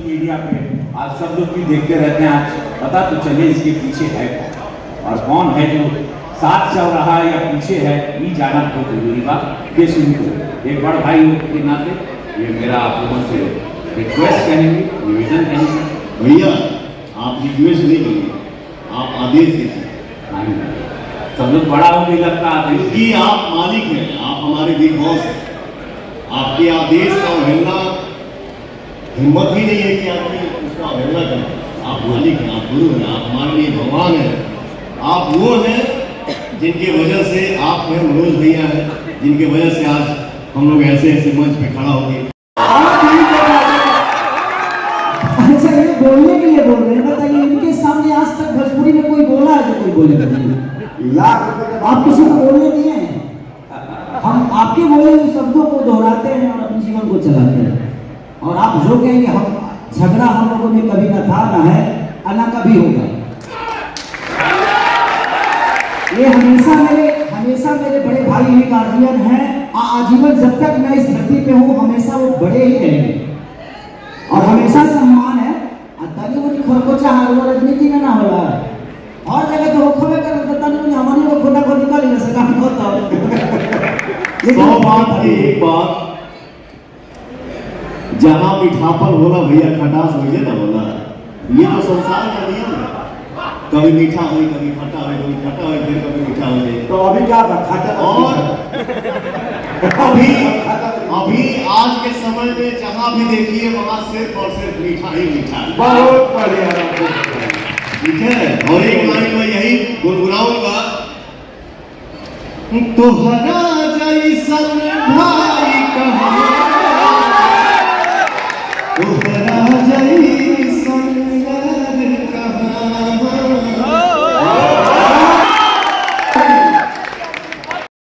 Social media पे आज सब लोग भी देखते रहते हैं। आज पता तो चले इसके पीछे है कौन, और कौन है जो साथ चल रहा है या पीछे है, ये जाना बहुत जरूरी बात। ये शुरू करो एक बड़ भाई के नाते ये मेरा आप लोगों से रिक्वेस्ट कहेंगे, निवेदन कहेंगे। भैया आप रिक्वेस्ट नहीं करिए, आप आदेश दीजिए। सब लोग बड़ा हो गई लगता है क्योंकि आप मालिक हैं, आप हमारे बिग बॉस हैं। आपके आदेश का अवहेलना हिम्मत ही नहीं है कि आपकी उसका अवहेलना करें। आप मालिक हैं, आप गुरु हैं, आप हमारे लिए भगवान हैं। आप वो हैं जिनके वजह से आप हैं, मनोज भैया हैं, जिनके वजह से आज हम लोग ऐसे ऐसे मंच पे खड़ा हो गए। अच्छा ये बोलने के लिए बोल रहे हैं, बताइए इनके सामने आज तक भोजपुरी में कोई बोला है जो कोई बोले? आप किसी को बोलने दिए हैं? हम आपके बोले हुए शब्दों को दोहराते हैं और अपने जीवन को चलाते हैं। और आप जो कहेंगे, हम झगड़ा हम लोगों में कभी ना था, ना है और ना कभी होगा। ये हमेशा मेरे बड़े भाई हैं, गार्जियन हैं। आजीवन जब तक मैं इस धरती पे हूँ हमेशा वो बड़े ही रहेंगे और हमेशा सम्मान है। तनी मुझे खरकोचा हार राजनीति में ना होला और जगह तो खबे कर तनी मुझे हमारी को खुदा को निकाल नहीं सका होता। सौ बात की एक बात, जहां मीठापन होला भैया खटास हो जाए ना होला। ये तो संसार का नियम है, कभी मीठा हो कभी खट्टा हो, कभी खट्टा हो फिर कभी मीठा हो जाए। तो अभी क्या खट्टा और अभी आज के समय में जहां भी देखिए वहां सिर्फ और सिर्फ मीठा ही मीठा है। बहुत बढ़िया, ठीक है। और एक लाइन में यही गुनगुनाऊंगा, तोहरा जैसन भाई कहाँ, तोहरा जैसन